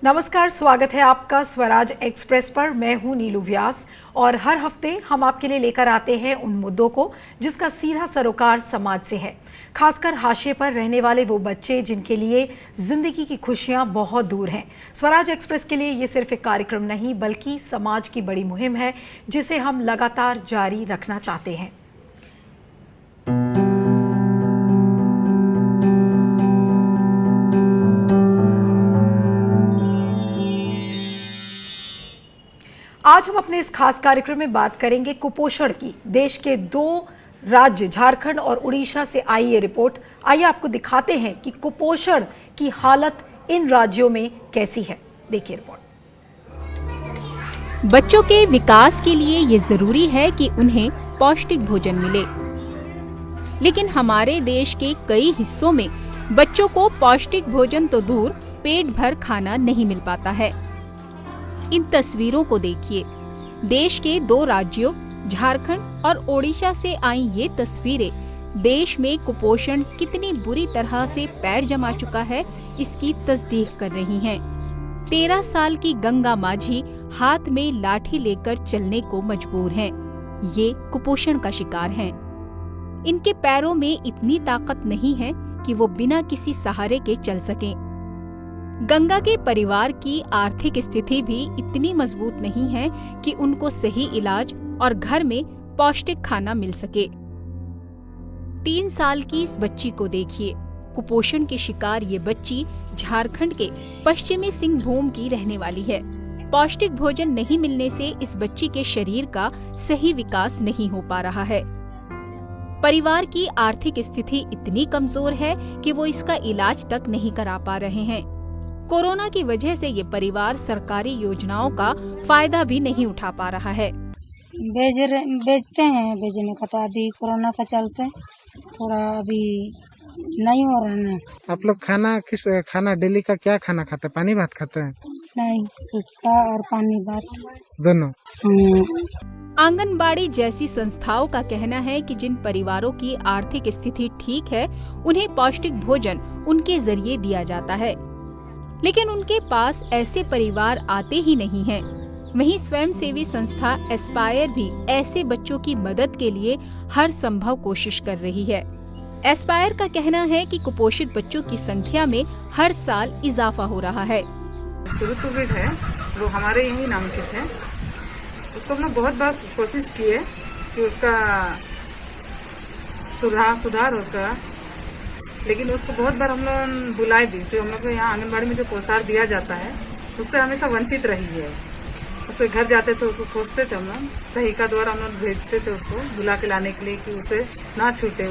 नमस्कार, स्वागत है आपका स्वराज एक्सप्रेस पर। मैं हूं नीलू व्यास और हर हफ्ते हम आपके लिए लेकर आते हैं उन मुद्दों को जिसका सीधा सरोकार समाज से है, खासकर हाशिए पर रहने वाले वो बच्चे जिनके लिए जिंदगी की खुशियां बहुत दूर हैं। स्वराज एक्सप्रेस के लिए ये सिर्फ एक कार्यक्रम नहीं बल्कि समाज की बड़ी मुहिम है जिसे हम लगातार जारी रखना चाहते हैं। आज हम अपने इस खास कार्यक्रम में बात करेंगे कुपोषण की। देश के दो राज्य झारखंड और उड़ीसा से आई ये रिपोर्ट। आइए आपको दिखाते हैं कि कुपोषण की हालत इन राज्यों में कैसी है। देखिए रिपोर्ट। बच्चों के विकास के लिए ये जरूरी है कि उन्हें पौष्टिक भोजन मिले, लेकिन हमारे देश के कई हिस्सों में बच्चों को पौष्टिक भोजन तो दूर पेट भर खाना नहीं मिल पाता है। इन तस्वीरों को देखिए। देश के दो राज्यों झारखंड और ओडिशा से आई ये तस्वीरें देश में कुपोषण कितनी बुरी तरह से पैर जमा चुका है इसकी तस्दीक कर रही हैं। 13 साल की गंगा माझी हाथ में लाठी लेकर चलने को मजबूर हैं। ये कुपोषण का शिकार हैं। इनके पैरों में इतनी ताकत नहीं है कि वो बिना किसी सहारे के चल सकें। गंगा के परिवार की आर्थिक स्थिति भी इतनी मजबूत नहीं है कि उनको सही इलाज और घर में पौष्टिक खाना मिल सके। 3 साल की इस बच्ची को देखिए। कुपोषण के शिकार ये बच्ची झारखंड के पश्चिमी सिंहभूम की रहने वाली है। पौष्टिक भोजन नहीं मिलने से इस बच्ची के शरीर का सही विकास नहीं हो पा रहा है। परिवार की आर्थिक स्थिति इतनी कमजोर है कि वो इसका इलाज तक नहीं करा पा रहे हैं। कोरोना की वजह से ये परिवार सरकारी योजनाओं का फायदा भी नहीं उठा पा रहा है। बेचते हैं, बेचने का तो अभी कोरोना का चलते थोड़ा अभी नहीं हो रहा है। आप लोग खाना डेली का क्या खाना खाते हैं? पानी भात खाते हैं? नहीं, सूखा और पानी भात दोनों। आंगनबाड़ी जैसी संस्थाओं का कहना है कि जिन परिवारों की आर्थिक स्थिति ठीक है उन्हें पौष्टिक भोजन उनके जरिए दिया जाता है, लेकिन उनके पास ऐसे परिवार आते ही नहीं हैं। वहीं स्वयंसेवी संस्था एस्पायर भी ऐसे बच्चों की मदद के लिए हर संभव कोशिश कर रही है। एस्पायर का कहना है कि कुपोषित बच्चों की संख्या में हर साल इजाफा हो रहा है। सुरुतुबिड है, वो हमारे यही नामांकित है। उसको हमने बहुत बार कोशिश की है कि उसका सुधार उसका, लेकिन उसको बहुत बार हम लोग बुलाए भी। जो हम लोग को यहाँ आंगनबाड़ी में जो पोषार दिया जाता है उससे हमेशा वंचित रही है। उसके घर जाते थे, उसको खोजते थे हम लोग, सहिका द्वारा हम लोग भेजते थे उसको बुला के लाने के लिए कि उसे ना छूटे।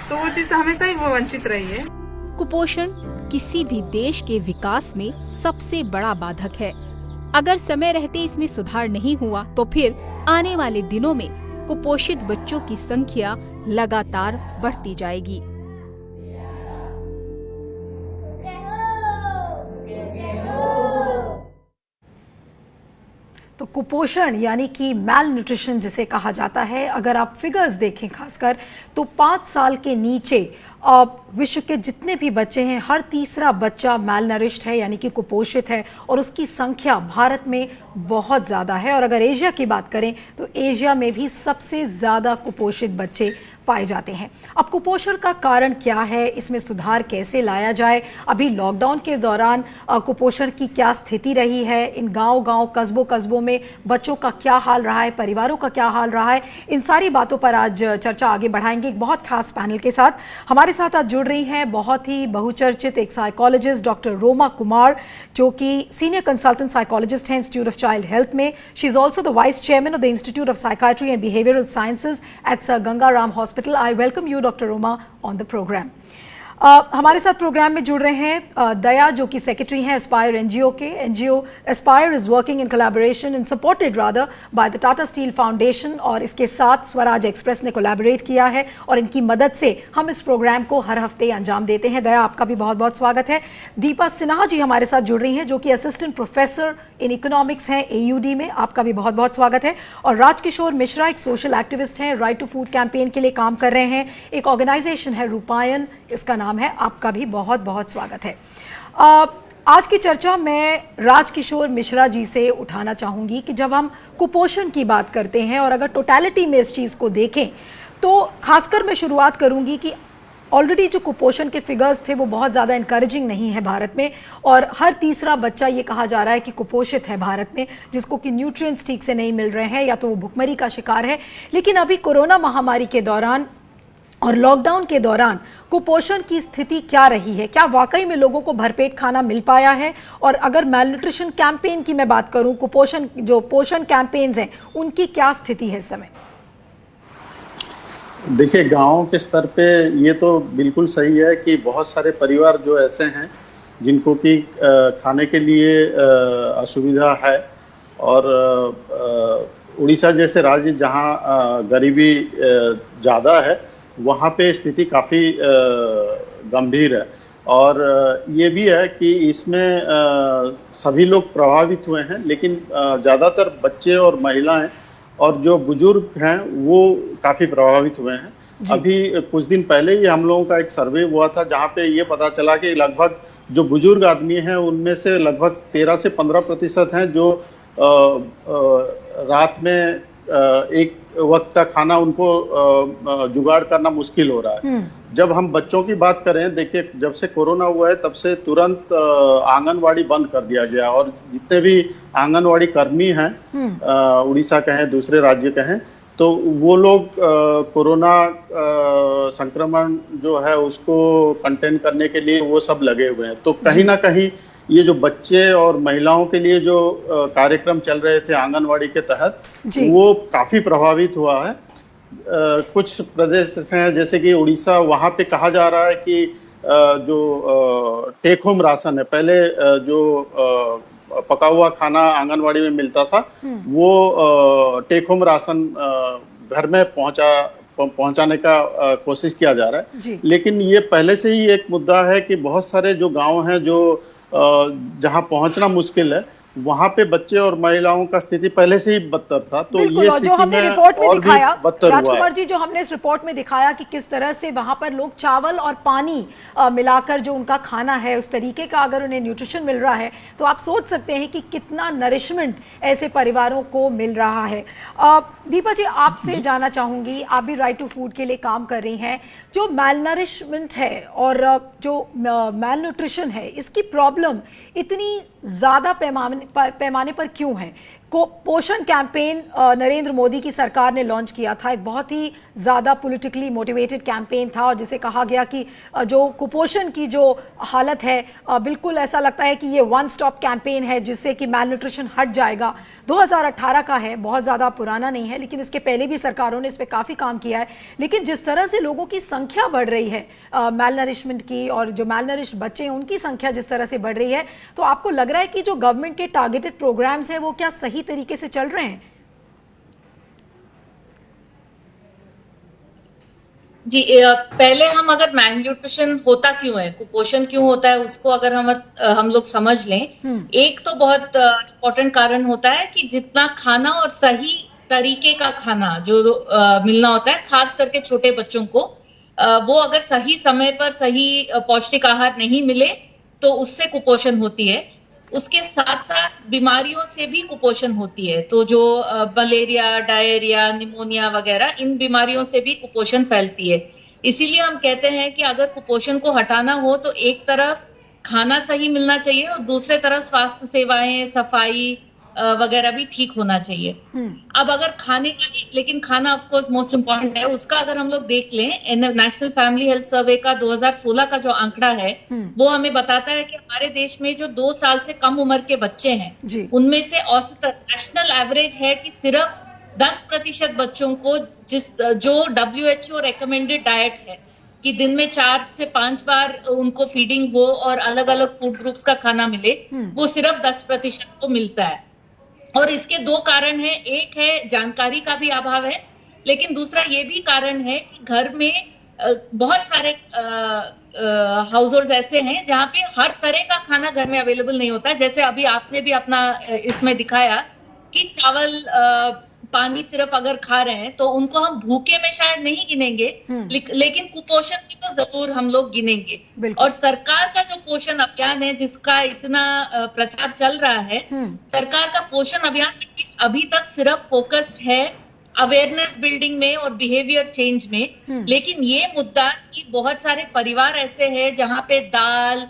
तो वो चीज हमेशा ही वो वंचित रही है। कुपोषण किसी भी देश के विकास में सबसे बड़ा बाधक है। अगर समय रहते इसमें सुधार नहीं हुआ तो फिर आने वाले दिनों में कुपोषित बच्चों की संख्या लगातार बढ़ती जाएगी। तो कुपोषण यानी कि मैल न्यूट्रिशन जिसे कहा जाता है, अगर आप फिगर्स देखें खासकर तो 5 साल के नीचे विश्व के जितने भी बच्चे हैं हर तीसरा बच्चा मैल नरिश्ड है यानी कि कुपोषित है, और उसकी संख्या भारत में बहुत ज़्यादा है। और अगर एशिया की बात करें तो एशिया में भी सबसे ज़्यादा कुपोषित बच्चे पाए जाते हैं। अब कुपोषण का कारण क्या है, इसमें सुधार कैसे लाया जाए, अभी लॉकडाउन के दौरान कुपोषण की क्या स्थिति रही है, इन गांव-गांव कस्बों में बच्चों का क्या हाल रहा है, परिवारों का क्या हाल रहा है, इन सारी बातों पर आज चर्चा आगे बढ़ाएंगे एक बहुत खास पैनल के साथ। हमारे साथ आज जुड़ रही हैं बहुत ही बहुचर्चित एक साइकोलॉजिस्ट डॉक्टर रोमा कुमार, जो कि सीनियर कंसल्टेंट साइकोलॉजिस्ट हैं इंस्टीट्यूट ऑफ चाइल्ड हेल्थ में। She is also the vice chairman of the institute of psychiatry and behavioural sciences at sir Gangaram hospital. I welcome you, Dr. Roma, on the program. हमारे साथ programme में जुड़ रहे हैं दया, जो कि सेक्रेटरी हैं एस्पायर एनजीओ के। NGO Aspire is working in collaboration and supported rather by the Tata steel foundation, और इसके साथ स्वराज एक्सप्रेस ने कोलैबोरेट किया है और इनकी मदद से हम इस प्रोग्राम को हर हफ्ते अंजाम देते हैं। दया, आपका भी बहुत बहुत स्वागत है। दीपा सिन्हा जी हमारे साथ जुड़ रही हैं, जो कि असिस्टेंट प्रोफेसर इन इकोनॉमिक्स हैं AUD में, आपका भी बहुत बहुत स्वागत है। और राजकिशोर मिश्रा एक सोशल एक्टिविस्ट हैं, राइट टू फूड कैंपेन के लिए काम कर रहे हैं, एक ऑर्गेनाइजेशन है रूपायन इसका नाम है, आपका भी बहुत बहुत स्वागत है। आज की चर्चा मैं राजकिशोर मिश्रा जी से उठाना चाहूंगी कि जब हम कुपोषण की बात करते हैं और अगर टोटलिटी में इस चीज़ को देखें तो खासकर मैं शुरुआत करूंगी कि ऑलरेडी जो कुपोषण के फिगर्स थे वो बहुत ज़्यादा इनकरेजिंग नहीं है भारत में, और हर तीसरा बच्चा ये कहा जा रहा है कि कुपोषित है भारत में, जिसको कि न्यूट्रिएंट्स ठीक से नहीं मिल रहे हैं या तो वो भुखमरी का शिकार है। लेकिन अभी कोरोना महामारी के दौरान और लॉकडाउन के दौरान कुपोषण की स्थिति क्या रही है? क्या वाकई में लोगों को भरपेट खाना मिल पाया है? और अगर मेल न्यूट्रिशन कैंपेन की मैं बात करूं, कुपोषण जो पोषण कैंपेन्स हैं उनकी क्या स्थिति है इस समय? देखिए, गांव के स्तर पे ये तो बिल्कुल सही है कि बहुत सारे परिवार जो ऐसे हैं जिनको कि खाने के लिए असुविधा है, और उड़ीसा जैसे राज्य जहां गरीबी ज़्यादा है वहाँ पे स्थिति काफ़ी गंभीर है। और ये भी है कि इसमें सभी लोग प्रभावित हुए हैं, लेकिन ज़्यादातर बच्चे और महिलाएं और जो बुजुर्ग हैं वो काफ़ी प्रभावित हुए हैं। अभी कुछ दिन पहले ही हम लोगों का एक सर्वे हुआ था जहाँ पे ये पता चला कि लगभग जो बुजुर्ग आदमी हैं उनमें से लगभग 13 से 15% हैं जो रात में एक वक्त का खाना उनको जुगाड़ करना मुश्किल हो रहा है। जब हम बच्चों की बात करें, देखिए जब से कोरोना हुआ है तब से तुरंत आंगनवाड़ी बंद कर दिया गया, और जितने भी आंगनवाड़ी कर्मी हैं उड़ीसा कहें दूसरे राज्य कहें, तो वो लोग कोरोना संक्रमण जो है उसको कंटेन करने के लिए वो सब लगे हुए हैं। तो कहीं ना कहीं ये जो बच्चे और महिलाओं के लिए जो कार्यक्रम चल रहे थे आंगनवाड़ी के तहत वो काफी प्रभावित हुआ है। कुछ प्रदेश हैं जैसे कि उड़ीसा, वहाँ पे कहा जा रहा है कि जो टेक होम राशन है, पहले जो पका हुआ खाना आंगनवाड़ी में मिलता था वो टेक होम राशन घर में पहुंचाने का कोशिश किया जा रहा है। लेकिन ये पहले से ही एक मुद्दा है कि बहुत सारे जो गांव हैं जो जहां पहुंचना मुश्किल है, वहां पे बच्चे और महिलाओं का स्थिति पहले से ही बदतर था। तो ये जो हमने रिपोर्ट में दिखाया राजकुमार जी, जो हमने इस रिपोर्ट में दिखाया कि किस तरह से वहां पर लोग चावल और पानी मिलाकर जो उनका खाना है उस तरीके का अगर उन्हें न्यूट्रिशन मिल रहा है तो आप सोच सकते हैं कि कितना नरिशमेंट ऐसे परिवारों को मिल रहा है। दीपा जी, आपसे जानना चाहूंगी, आप भी राइट टू फूड के लिए काम कर रही हैं, जो मेलनरिशमेंट है और जो मेल न्यूट्रिशन है इसकी प्रॉब्लम इतनी ज्यादा पैमाने पर क्यों है? पोषण कैंपेन नरेंद्र मोदी की सरकार ने लॉन्च किया था, एक बहुत ही ज़्यादा पॉलिटिकली मोटिवेटेड कैंपेन था, और जिसे कहा गया कि जो कुपोषण की जो हालत है बिल्कुल ऐसा लगता है कि ये वन स्टॉप कैंपेन है जिससे कि मेल न्यूट्रिशन हट जाएगा। 2018 का है, बहुत ज़्यादा पुराना नहीं है, लेकिन इसके पहले भी सरकारों ने इस पर काफ़ी काम किया है। लेकिन जिस तरह से लोगों की संख्या बढ़ रही है मेल नरिशमेंट की, और जो मेल नरिश्ड बच्चे हैं उनकी संख्या जिस तरह से बढ़ रही है, तो आपको लग रहा है कि जो गवर्नमेंट के टारगेटेड प्रोग्राम्स हैं वो क्या सही तरीके से चल रहे हैं? जी, पहले हम अगर मेल न्यूट्रिशन होता क्यों है, कुपोषण क्यों होता है, उसको अगर हम लोग समझ लें, एक तो बहुत इम्पोर्टेंट कारण होता है कि जितना खाना और सही तरीके का खाना जो मिलना होता है, खास करके छोटे बच्चों को, वो अगर सही समय पर सही पौष्टिक आहार नहीं मिले तो उससे कुपोषण होती है। उसके साथ साथ बीमारियों से भी कुपोषण होती है। तो जो मलेरिया, डायरिया, निमोनिया वगैरह, इन बीमारियों से भी कुपोषण फैलती है। इसीलिए हम कहते हैं कि अगर कुपोषण को हटाना हो तो एक तरफ खाना सही मिलना चाहिए और दूसरे तरफ स्वास्थ्य सेवाएं, सफाई वगैरह भी ठीक होना चाहिए। अब अगर खाने का भी, लेकिन खाना ऑफ कोर्स मोस्ट इम्पोर्टेंट है, उसका अगर हम लोग देख लें, नेशनल फैमिली हेल्थ सर्वे का 2016 का जो आंकड़ा है वो हमें बताता है कि हमारे देश में जो 2 साल से कम उम्र के बच्चे हैं उनमें से औसतन नेशनल एवरेज है कि सिर्फ 10% बच्चों को जो WHO रेकमेंडेड डाइट है कि दिन में 4 से 5 बार उनको फीडिंग हो और अलग अलग फूड ग्रुप्स का खाना मिले, वो सिर्फ 10% को मिलता है। और इसके 2 कारण हैं, एक है जानकारी का भी अभाव है, लेकिन दूसरा ये भी कारण है कि घर में बहुत सारे हाउस होल्ड ऐसे हैं जहाँ पे हर तरह का खाना घर में अवेलेबल नहीं होता है। जैसे अभी आपने भी अपना इसमें दिखाया कि चावल पानी सिर्फ अगर खा रहे हैं तो उनको हम भूखे में शायद नहीं गिनेंगे, लेकिन कुपोषण में तो जरूर हम लोग गिनेंगे। और सरकार का जो पोषण अभियान है जिसका इतना प्रचार चल रहा है, सरकार का पोषण अभियान अभी तक सिर्फ फोकस्ड है अवेयरनेस बिल्डिंग में और बिहेवियर चेंज में। लेकिन ये मुद्दा कि बहुत सारे परिवार ऐसे हैं जहां पे दाल,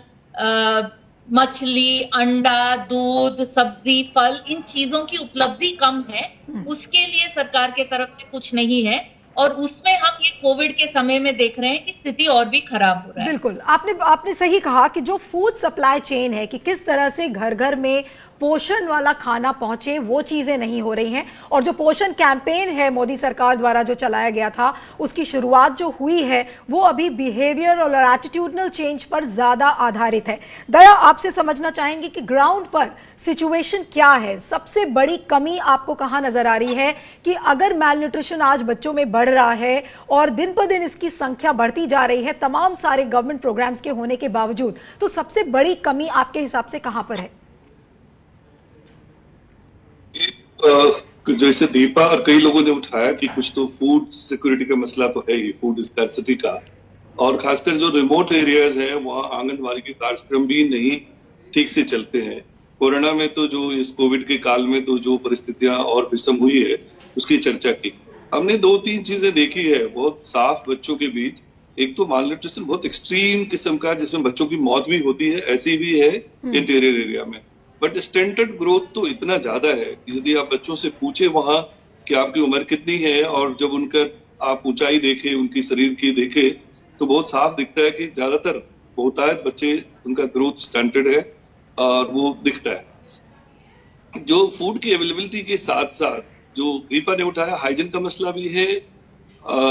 मछली, अंडा, दूध, सब्जी, फल, इन चीजों की उपलब्धि कम है, उसके लिए सरकार के तरफ से कुछ नहीं है। और उसमें हम ये कोविड के समय में देख रहे हैं कि स्थिति और भी खराब हो रहा है। बिल्कुल, आपने सही कहा कि जो फूड सप्लाई चेन है कि किस तरह से घर घर में पोषण वाला खाना पहुंचे, वो चीजें नहीं हो रही हैं। और जो पोषण कैंपेन है मोदी सरकार द्वारा जो चलाया गया था, उसकी शुरुआत जो हुई है वो अभी बिहेवियर और एटीट्यूडनल चेंज पर ज्यादा आधारित है। दया, आपसे समझना चाहेंगे कि ग्राउंड पर सिचुएशन क्या है, सबसे बड़ी कमी आपको कहां नजर आ रही है कि अगर मैल न्यूट्रिशन आज बच्चों में बढ़ रहा है और दिन पर दिन इसकी संख्या बढ़ती जा रही है तमाम सारे गवर्नमेंट प्रोग्राम्स के होने के बावजूद, तो सबसे बड़ी कमी आपके हिसाब से कहां पर है? जैसे दीपा और कई लोगों ने उठाया कि कुछ तो फूड सिक्योरिटी का मसला तो है ही, फूड स्कैर्सिटी का, और खासकर जो रिमोट एरियाज है वहाँ आंगनबाड़ी के कार्यक्रम भी नहीं ठीक से चलते हैं। कोरोना में तो जो इस कोविड के काल में तो जो परिस्थितियां और विषम हुई है उसकी चर्चा की। हमने 2-3 चीजें देखी है बहुत साफ बच्चों के बीच। एक तो माल न्यूट्रिशन बहुत एक्सट्रीम किस्म का जिसमें बच्चों की मौत भी होती है, ऐसी भी है इंटीरियर एरिया में। बट स्टंटेड ग्रोथ तो इतना ज्यादा है कि यदि आप बच्चों से पूछे वहां कि आपकी उम्र कितनी है और जब उनका आप ऊंचाई देखे, उनकी शरीर की देखे, तो बहुत साफ दिखता है कि ज्यादातर बहुतायत बच्चे उनका ग्रोथ स्टंटेड है और वो दिखता है। जो फूड की अवेलेबिलिटी के साथ साथ जो दीपा ने उठाया, हाइजीन का मसला भी है,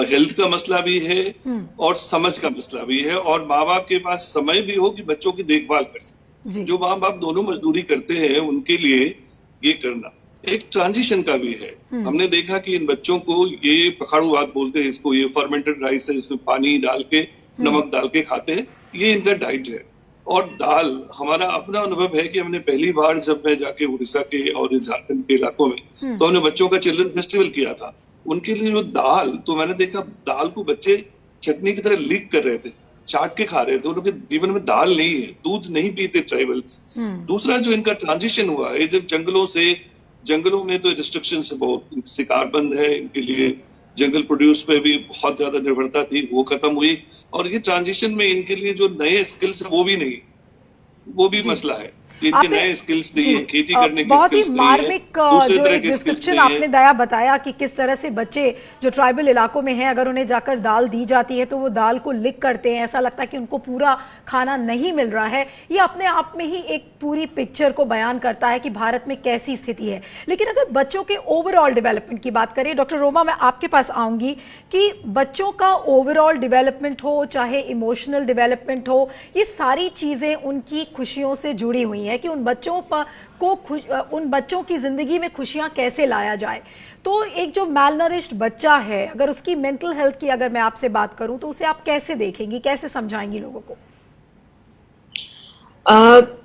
हेल्थ का मसला भी है और समझ का मसला भी है, और माँ बाप के पास समय भी हो कि बच्चों की देखभाल कर सके। जो माँ बाप दोनों मजदूरी करते हैं उनके लिए ये करना एक ट्रांजिशन का भी है। हमने देखा कि इन बच्चों को ये पखाड़ू भात बोलते हैं इसको, ये फर्मेंटेड राइस है जिसमें पानी डाल के नमक डाल के खाते हैं, ये इनका डाइट है। और दाल, हमारा अपना अनुभव है कि हमने पहली बार जब मैं जाके उड़ीसा के और झारखंड के इलाकों में तो हमने बच्चों का चिल्ड्रन फेस्टिवल किया था, उनके लिए जो दाल, तो मैंने देखा दाल को बच्चे चटनी की तरह लीक कर रहे थे, चाट के खा रहे थे, उनके जीवन में दाल नहीं है, दूध नहीं पीते ट्राइबल्स। दूसरा जो इनका ट्रांजिशन हुआ है, जब जंगलों में तो रिस्ट्रिक्शन से बहुत, शिकार बंद है, इनके लिए जंगल प्रोड्यूस पे भी बहुत ज्यादा निर्भरता थी, वो खत्म हुई। और ये ट्रांजिशन में इनके लिए जो नए स्किल्स है वो भी नहीं, वो भी मसला है। इनके नए स्किल्स नहीं है, खेती करने की स्किल्स नहीं है, दूसरे तरह के स्किल्स नहीं है। आपने दया बताया कि किस तरह से बच्चे जो ट्राइबल इलाकों में हैं, अगर उन्हें जाकर दाल दी जाती है तो वो दाल को लिक करते हैं, ऐसा लगता है कि उनको पूरा खाना नहीं मिल रहा है। ये अपने आप में ही एक पूरी पिक्चर को बयान करता है कि भारत में कैसी स्थिति है। लेकिन अगर बच्चों के ओवरऑल डेवलपमेंट की बात करें, डॉक्टर रोमा, मैं आपके पास आऊंगी कि बच्चों का ओवरऑल डेवलपमेंट हो, चाहे इमोशनल डेवलपमेंट हो, ये सारी चीजें उनकी खुशियों से जुड़ी हुई हैं कि उन बच्चों की जिंदगी में खुशियां कैसे लाया जाए। तो एक जो मैलनरिश्ड बच्चा है, अगर उसकी मेंटल हेल्थ की अगर मैं आपसे बात करूं तो उसे आप कैसे देखेंगी, कैसे समझाएंगी लोगों को?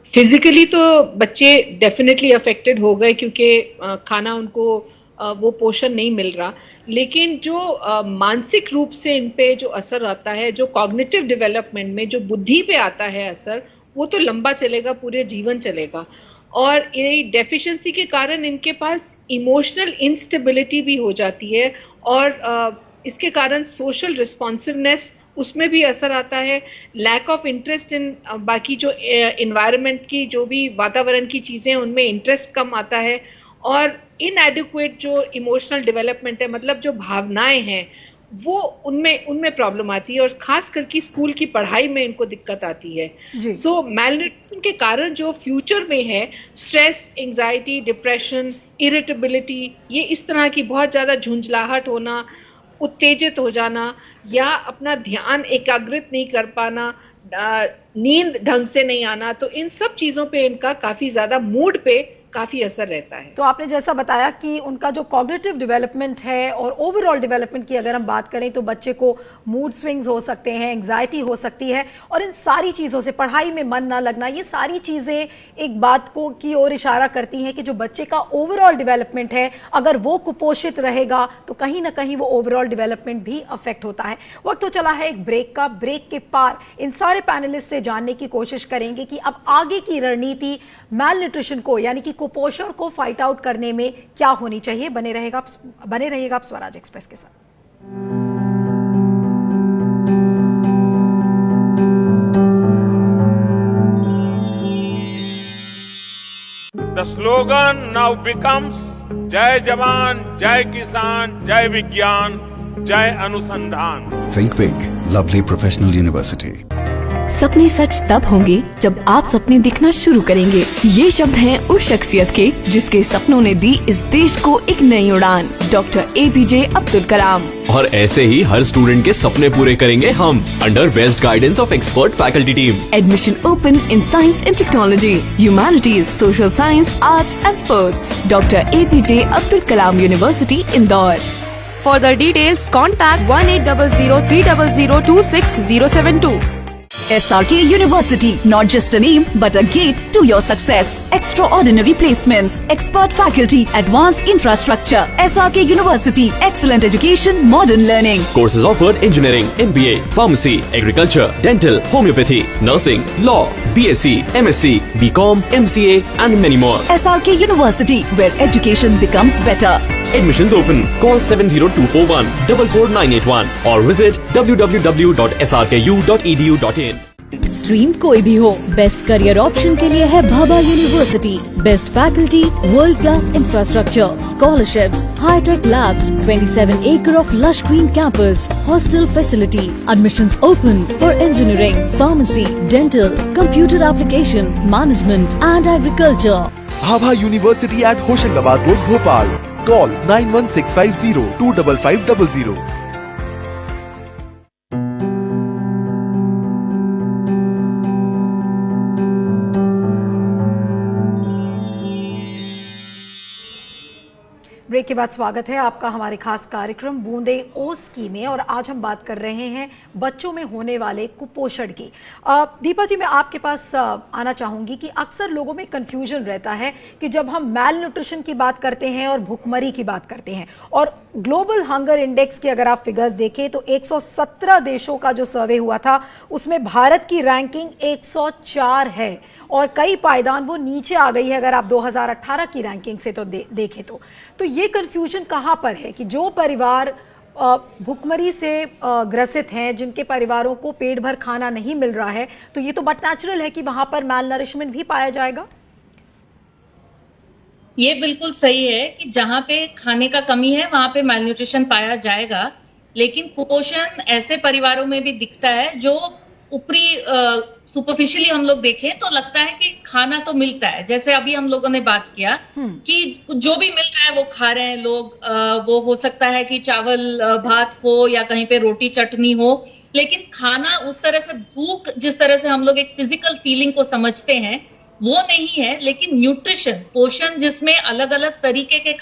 फिजिकली तो बच्चे डेफिनेटली अफेक्टेड हो गए क्योंकि खाना उनको वो पोषण नहीं मिल रहा, लेकिन जो मानसिक रूप से इन पे जो असर आता है, जो कॉग्निटिव डेवलपमेंट में जो बुद्धि पे आता है असर, वो तो लंबा चलेगा, पूरे जीवन चलेगा। और ये डेफिशिएंसी के कारण इनके पास इमोशनल इंस्टेबिलिटी भी हो जाती है और इसके कारण सोशल रिस्पॉन्सिवनेस, उसमें भी असर आता है। लैक ऑफ इंटरेस्ट इन बाकी जो एनवायरनमेंट की, जो भी वातावरण की चीज़ें, उनमें इंटरेस्ट कम आता है। और इनएडिक्वेट जो इमोशनल डेवलपमेंट है, मतलब जो भावनाएं हैं, वो उनमें प्रॉब्लम आती है और खास करके स्कूल की पढ़ाई में इनको दिक्कत आती है। सो मैलन्यूट्रिशन के कारण जो फ्यूचर में है, स्ट्रेस, एंजाइटी, डिप्रेशन, इरिटेबिलिटी, ये इस तरह की बहुत ज़्यादा झुंझलाहट होना, उत्तेजित हो जाना, या अपना ध्यान एकाग्रित नहीं कर पाना, नींद ढंग से नहीं आना, तो इन सब चीज़ों पे इनका काफ़ी ज़्यादा मूड पे काफी असर रहता है। तो आपने जैसा बताया कि उनका जो कॉग्निटिव डेवलपमेंट है और ओवरऑल डेवलपमेंट की अगर हम बात करें तो बच्चे को मूड स्विंग्स हो सकते हैं, एंग्जाइटी हो सकती है, और इन सारी चीज़ों से पढ़ाई में मन ना लगना, ये सारी चीज़ें एक बात को की ओर इशारा करती हैं कि जो बच्चे का ओवरऑल डेवलपमेंट है अगर वो कुपोषित रहेगा तो कहीं ना कहीं वो ओवरऑल डेवलपमेंट भी अफेक्ट होता है। वक्त तो चला है एक ब्रेक का। ब्रेक के पार इन सारे पैनलिस्ट से जानने की कोशिश करेंगे कि अब आगे की रणनीति मैल को यानी कि कुपोषण को फाइट आउट करने में क्या होनी चाहिए। बने रहेगा आप स्वराज एक्सप्रेस के साथ। The slogan now becomes जय जवान, जय किसान, जय विज्ञान, जय अनुसंधान। Think big, Lovely Professional University। सपने सच तब होंगे जब आप सपने दिखना शुरू करेंगे। ये शब्द हैं उस शख्सियत के जिसके सपनों ने दी इस देश को एक नई उड़ान, डॉक्टर APJ अब्दुल कलाम। और ऐसे ही हर स्टूडेंट के सपने पूरे करेंगे हम, under best guidance of expert faculty team. Admission open in science and technology, humanities, social science, arts and sports. Doctor APJ Abdul Kalam university, Indore. For the details, contact 1800-300-26072. SRK University, not just a name, but a gate to your success. Extraordinary placements, expert faculty, advanced infrastructure. SRK University, excellent education, modern learning. Courses offered: engineering, MBA, pharmacy, agriculture, dental, homeopathy, nursing, law, BSc, MSc, BCom, MCA, and many more. SRK University, where education becomes better. Admissions open. Call 70241-44981 or visit www.srku.edu.in. Stream कोई भी हो, best career option के लिए है Bhabha university. Best faculty, world class infrastructure, scholarships, hi tech labs, 27 acre of lush green campus, hostel facility. Admissions open for engineering, pharmacy, dental, computer application, management and agriculture. Bhabha university at Hoshangabad road, Bhopal. Call 9165025500। Break के बाद स्वागत है आपका हमारे खास कार्यक्रम बूंदे ओस की में, और आज हम बात कर रहे हैं बच्चों में होने वाले कुपोषण की। दीपा जी, मैं आपके पास आना चाहूंगी कि अक्सर लोगों में कंफ्यूजन रहता है कि जब हम मैल न्यूट्रिशन की बात करते हैं और भुखमरी की बात करते हैं, और ग्लोबल हंगर इंडेक्स के अगर आप फिगर्स देखें तो 117 देशों का जो सर्वे हुआ था उसमें भारत की रैंकिंग 104 है, और कई पायदान वो नीचे आ गई है अगर आप 2018 की रैंकिंग से तो देखें तो ये कंफ्यूजन कहाँ पर है कि जो परिवार भुखमरी से ग्रसित हैं, जिनके परिवारों को पेट भर खाना नहीं मिल रहा है, तो ये तो बट नेचुरल है कि वहां पर मैल नरिशमेंट भी पाया जाएगा। ये बिल्कुल सही है कि जहां पे खाने का कमी है वहां पे मैल न्यूट्रिशन पाया जाएगा, लेकिन कुपोषण ऐसे परिवारों में भी दिखता है जो ऊपरी सुपरफिशियली हम लोग देखें तो लगता है कि खाना तो मिलता है, जैसे अभी हम लोगों ने बात किया कि जो भी मिल रहा है वो खा रहे हैं लोग। वो हो सकता है कि चावल भात हो या कहीं पे रोटी चटनी हो, लेकिन खाना उस तरह से भूख जिस तरह से हम लोग एक फिजिकल फीलिंग को समझते हैं वो नहीं है। लेकिन न्यूट्रिशन, पोषण, जिसमें अलग अलग तरीके के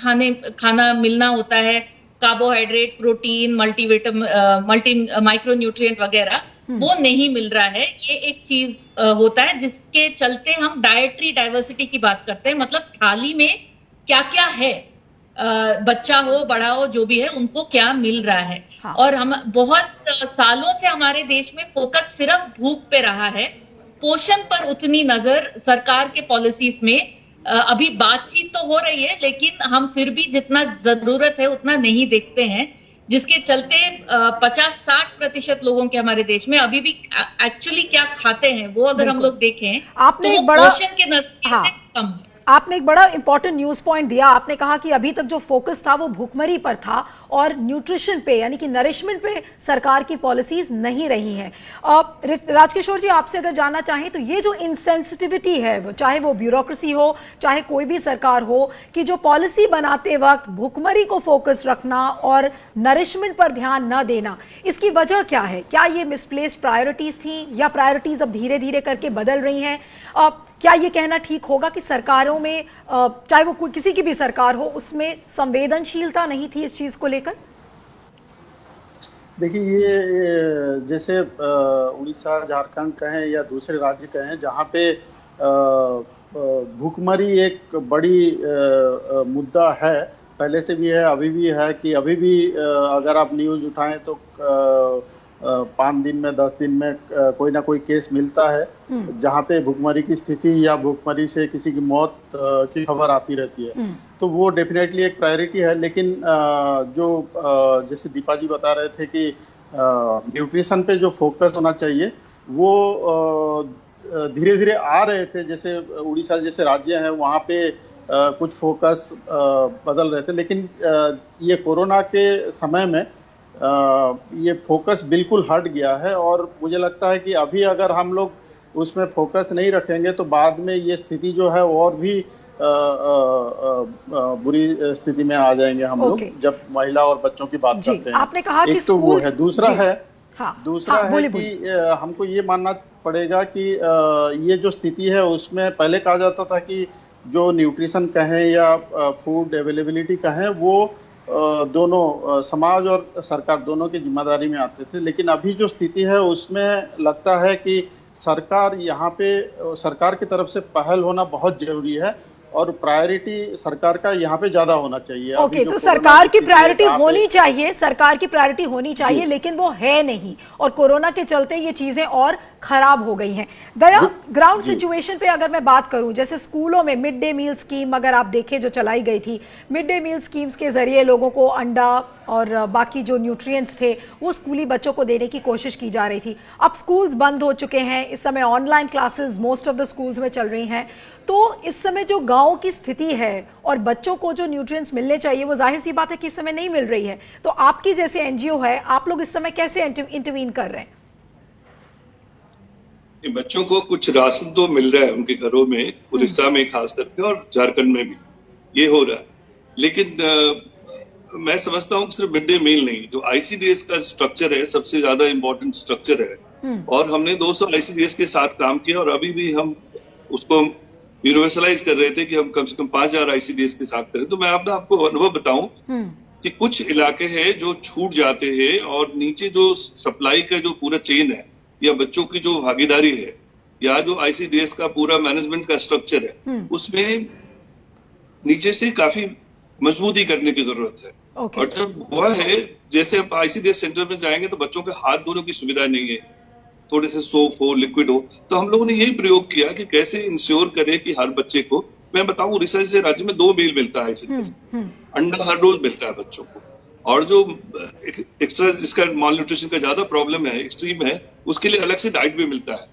खाना मिलना होता है, कार्बोहाइड्रेट, प्रोटीन, माइक्रो न्यूट्रिएंट वगैरह, वो नहीं मिल रहा है। ये एक चीज होता है जिसके चलते हम डाइटरी डाइवर्सिटी की बात करते हैं, मतलब थाली में क्या क्या है, बच्चा हो बड़ा हो जो भी है उनको क्या मिल रहा है। हाँ। और हम बहुत सालों से हमारे देश में फोकस सिर्फ भूख पे रहा है, पोषण पर उतनी नजर सरकार के पॉलिसीज में अभी बातचीत तो हो रही है, लेकिन हम फिर भी जितना जरूरत है उतना नहीं देखते हैं, जिसके चलते 50-60% लोगों के हमारे देश में अभी भी एक्चुअली क्या खाते हैं वो अगर हम लोग देखें आपने तो एक बड़ा पोषण के नजरिए से कम है। आपने एक बड़ा इंपॉर्टेंट न्यूज पॉइंट दिया। आपने कहा कि अभी तक जो फोकस था वो भूखमरी पर था और न्यूट्रिशन पे यानी कि नरिशमेंट पे सरकार की पॉलिसीज नहीं रही हैं। राजकिशोर जी, आपसे अगर जानना चाहें तो ये जो इनसेंसिटिविटी है, चाहे वो ब्यूरोक्रेसी हो चाहे कोई भी सरकार हो, कि जो पॉलिसी बनाते वक्त भुखमरी को फोकस रखना और नरिशमेंट पर ध्यान न देना, इसकी वजह क्या है? क्या ये मिसप्लेस्ड प्रायोरिटीज थी या प्रायोरिटीज अब धीरे धीरे करके बदल रही हैं? क्या ये कहना ठीक होगा कि सरकारों में, चाहे वो किसी की भी सरकार हो, उसमें संवेदनशीलता नहीं थी इस चीज को लेकर? देखिए, ये जैसे उड़ीसा, झारखंड कहें या दूसरे राज्य कहें, जहाँ पे भूखमरी एक बड़ी मुद्दा है, पहले से भी है, अभी भी है, कि अभी भी अगर आप न्यूज़ उठाएं तो 5 दिन में 10 दिन में कोई ना कोई केस मिलता है जहाँ पे भूखमरी की स्थिति या भूखमरी से किसी की मौत की खबर आती रहती है। तो वो डेफिनेटली एक प्रायोरिटी है। लेकिन जो जैसे दीपा जी बता रहे थे कि न्यूट्रिशन पे जो फोकस होना चाहिए वो धीरे धीरे आ रहे थे। जैसे उड़ीसा जैसे राज्य है वहाँ पे कुछ फोकस बदल रहे थे, लेकिन ये कोरोना के समय में ये फोकस बिल्कुल हट गया है। और मुझे लगता है कि अभी अगर हम लोग उसमें फोकस नहीं रखेंगे तो बाद में ये स्थिति जो है और भी बुरी स्थिति में आ जाएंगे हम लोग, जब महिला और बच्चों की बात करते हैं। आपने कहा कि तो वो है, दूसरा है बोले। कि हमको ये मानना पड़ेगा कि ये जो स्थिति है उसमें पहले कहा जाता था कि जो न्यूट्रिशन कहें या फूड अवेलेबिलिटी कहें, वो दोनों समाज और सरकार दोनों की जिम्मेदारी में आते थे। लेकिन अभी जो स्थिति है उसमें लगता है कि सरकार यहाँ पे, सरकार की तरफ से पहल होना बहुत जरूरी है और प्रायोरिटी सरकार का यहाँ पे ज्यादा होना चाहिए। ओके, तो सरकार की प्रायोरिटी होनी चाहिए, सरकार की प्रायोरिटी होनी चाहिए, लेकिन वो है नहीं, और कोरोना के चलते ये चीजें और खराब हो गई हैं। दया, ग्राउंड सिचुएशन पे अगर मैं बात करूं, जैसे स्कूलों में मिड डे मील स्कीम अगर आप देखें जो चलाई गई थी, मिड डे मील स्कीम्स के जरिए लोगों को अंडा और बाकी जो न्यूट्रिएंट्स थे वो स्कूली बच्चों को देने की कोशिश की जा रही थी। अब स्कूल्स बंद हो चुके हैं, इस समय online classes most of the schools में चल रही हैं। तो इस समय जो गांव की स्थिति है और बच्चों को जो न्यूट्रिएंट्स मिलने चाहिए वो जाहिर सी बात है कि इस समय नहीं मिल रही है। तो आपकी जैसे एनजीओ है, आप लोग इस समय कैसे इंटरवीन कर रहे हैं? बच्चों को कुछ राशन तो मिल रहा है उनके घरों में, उड़ीसा में खास करके और झारखंड में भी ये हो रहा है। लेकिन मैं समझता हूँ कि सिर्फ मिड डे मील नहीं, जो आईसीडीएस का स्ट्रक्चर है सबसे ज्यादा इम्पोर्टेंट स्ट्रक्चर है। और हमने 200 आईसीडीएस के साथ काम किया और अभी भी हम उसको यूनिवर्सलाइज कर रहे थे कि हम कम से कम 5000 आईसीडीएस के साथ करें। तो मैं अपना आपको अनुभव बताऊं कि कुछ इलाके हैं जो छूट जाते हैं और नीचे जो सप्लाई का जो पूरा चेन है या बच्चों की जो भागीदारी है या जो आईसीडीएस का पूरा मैनेजमेंट का स्ट्रक्चर है, उसमें नीचे से काफी मजबूती करने की जरूरत है। और जब हुआ है, जैसे आप आईसीडीएस सेंटर में जाएंगे तो बच्चों के हाथ धोने की सुविधा नहीं है, थोड़े से सोप हो, लिक्विड हो। तो हम लोगों ने यही प्रयोग किया कि कैसे इंश्योर करें कि हर बच्चे को, मैं बताऊं उड़ीसा जैसे राज्य में 2 मील मिलता है आईसीडीएस, अंडा हर रोज मिलता है बच्चों को। और जो एक्स्ट्रा जिसका माल न्यूट्रिशन का ज्यादा प्रॉब्लम है, एक्सट्रीम है, उसके लिए अलग से डाइट भी मिलता है।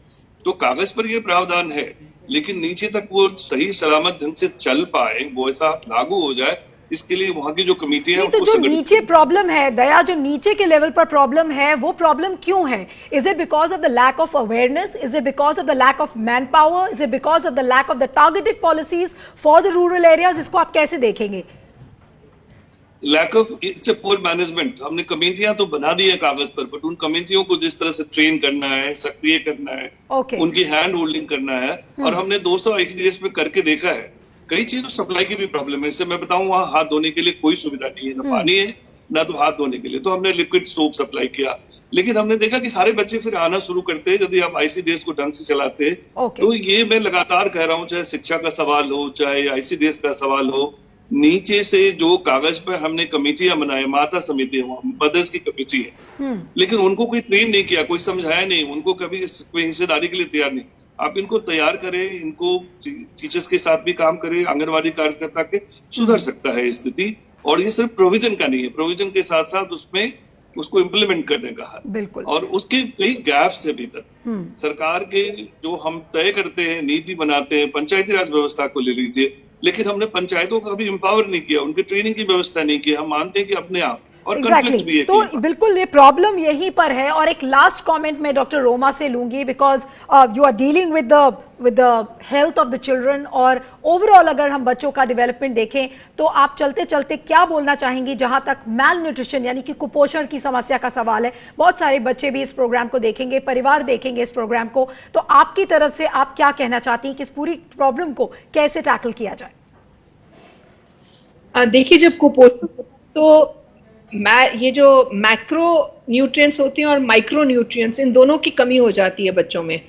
तो कागज पर ये प्रावधान है, लेकिन नीचे तक वो सही सलामत ढंग से चल पाए, वो ऐसा लागू हो जाए, इसके लिए वहाँ की जो कमेटी है, तो जो नीचे प्रॉब्लम है दया, जो नीचे के लेवल पर प्रॉब्लम है, वो प्रॉब्लम क्यों है? Is it because of the lack of awareness? Is it because of the lack of man power? Is it because of the lack of the targeted policies for the rural areas? इसको आप कैसे देखेंगे? Lack of, it's a poor management. हमने कमेटियां तो बना दी है कागज पर, बट उन कमेटियों को जिस तरह से ट्रेन करना है, सक्रिय करना है, उनकी हैंड होल्डिंग करना है। और हमने 200 आईसीडीएस में करके देखा है, कई चीजों सप्लाई की भी प्रॉब्लम है। इससे मैं बताऊं, वहां हाथ धोने के लिए कोई सुविधा नहीं है, ना पानी है ना तो हाथ धोने के लिए। तो हमने लिक्विड सोप सप्लाई किया, लेकिन हमने देखा कि सारे बच्चे फिर आना शुरू करते हैं यदि आप आईसीडीएस को ढंग से चलाते हैं। तो ये मैं लगातार कह रहा हूँ, चाहे शिक्षा का सवाल हो, चाहे आईसीडीएस का सवाल हो, नीचे से जो कागज पर हमने कमेटियां बनाए, माता समिति, मदर्स की कमेटी है, लेकिन उनको कोई ट्रेन नहीं किया, कोई समझाया नहीं, उनको कभी कोई हिस्सेदारी के लिए तैयार नहीं। आप इनको तैयार करें, इनको टीचर्स के साथ भी काम करें, आंगनवाड़ी कार्यकर्ता के, सुधर सकता है स्थिति। और ये सिर्फ प्रोविजन का नहीं है, प्रोविजन के साथ साथ उसमें उसको इम्प्लीमेंट करने का है। बिल्कुल। और उसके कई गैप्स है अभी तक। सरकार के जो हम तय करते हैं, नीति बनाते हैं, पंचायती राज व्यवस्था को ले लीजिए, लेकिन हमने पंचायतों को कभी एम्पावर नहीं किया, उनकी ट्रेनिंग की व्यवस्था नहीं की। हम मानते हैं कि अपने आप और कॉन्फ्लिक्ट भी है तो कई बार। बिल्कुल ये प्रॉब्लम यहीं पर है। और एक लास्ट कमेंट मैं डॉक्टर रोमा से लूंगी, because you are dealing with the health of the children, और ओवरऑल अगर हम बच्चों का डेवलपमेंट देखें तो आप चलते चलते क्या बोलना चाहेंगी जहां तक मैल न्यूट्रिशन यानी कि कुपोषण की समस्या का सवाल है? बहुत सारे बच्चे भी इस प्रोग्राम को देखेंगे, परिवार देखेंगे इस प्रोग्राम को, तो आपकी तरफ से आप क्या कहना चाहती हैं कि इस पूरी प्रॉब्लम को कैसे टैकल किया जाए? देखिए, जब कुपोषण तो ये जो मैक्रो न्यूट्रिएंट्स होते हैं और माइक्रो न्यूट्रिएंट्स, इन दोनों की कमी हो जाती है बच्चों में,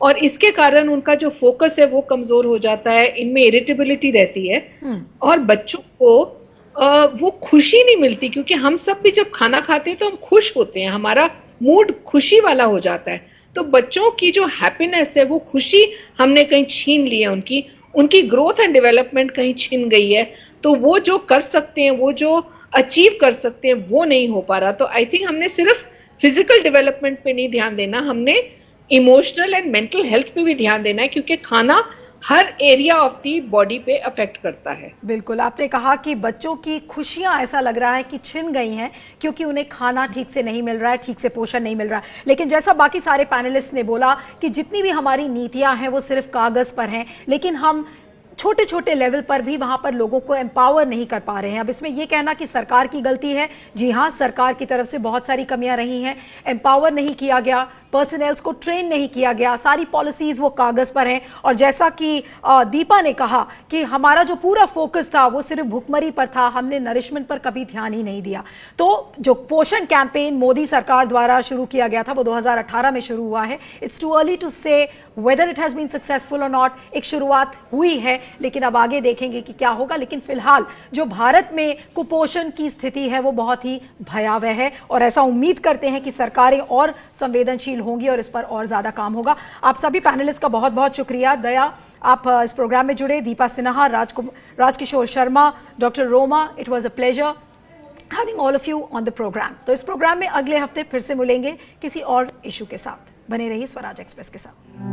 और इसके कारण उनका जो फोकस है वो कमजोर हो जाता है, इनमें इरिटेबिलिटी रहती है, और बच्चों को वो खुशी नहीं मिलती। क्योंकि हम सब भी जब खाना खाते हैं तो हम खुश होते हैं, हमारा मूड खुशी वाला हो जाता है। तो बच्चों की जो हैप्पीनेस है, वो खुशी हमने कहीं छीन ली है, उनकी ग्रोथ एंड डेवलपमेंट कहीं छिन गई है। तो वो जो कर सकते हैं, वो जो अचीव कर सकते हैं, वो नहीं हो पा रहा। तो आई थिंक हमने सिर्फ फिजिकल डेवलपमेंट पे नहीं ध्यान देना, हमने इमोशनल एंड मेंटल हेल्थ पे भी ध्यान देना है, क्योंकि खाना हर एरिया ऑफ दी बॉडी पे अफेक्ट करता है। बिल्कुल, आपने कहा कि बच्चों की खुशियां ऐसा लग रहा है कि छिन गई हैं क्योंकि उन्हें खाना ठीक से नहीं मिल रहा है, ठीक से पोषण नहीं मिल रहा है। लेकिन जैसा बाकी सारे पैनलिस्ट ने बोला कि जितनी भी हमारी नीतियां हैं वो सिर्फ कागज पर हैं, लेकिन हम छोटे छोटे लेवल पर भी वहां पर लोगों को एम्पावर नहीं कर पा रहे हैं। अब इसमें यह कहना कि सरकार की गलती है, जी हां, सरकार की तरफ से बहुत सारी कमियां रही हैं, एम्पावर नहीं किया गया, पर्सनल्स को ट्रेन नहीं किया गया, सारी पॉलिसीज वो कागज पर हैं। और जैसा कि दीपा ने कहा कि हमारा जो पूरा फोकस था वो सिर्फ भुखमरी पर था, हमने नरिशमेंट पर कभी ध्यान ही नहीं दिया। तो जो पोषण कैंपेन मोदी सरकार द्वारा शुरू किया गया था वो 2018 में शुरू हुआ है। It's too early to say whether it has been successful और नॉट। एक शुरुआत हुई है, लेकिन अब आगे देखेंगे कि क्या होगा। लेकिन फिलहाल जो भारत में कुपोषण की स्थिति है वो बहुत ही भयावह है, और ऐसा उम्मीद करते हैं कि सरकारें और संवेदनशील होंगी और इस पर और ज्यादा काम होगा। आप सभी पैनलिस्ट का बहुत बहुत शुक्रिया। दया, आप इस प्रोग्राम में जुड़े, Deepa Sinha, Rajkishore Sharma, doctor Roma, it was a pleasure having all of you on the program. तो इस प्रोग्राम में अगले हफ्ते फिर से मिलेंगे किसी और इशू के साथ। बने रहिए स्वराज एक्सप्रेस के साथ।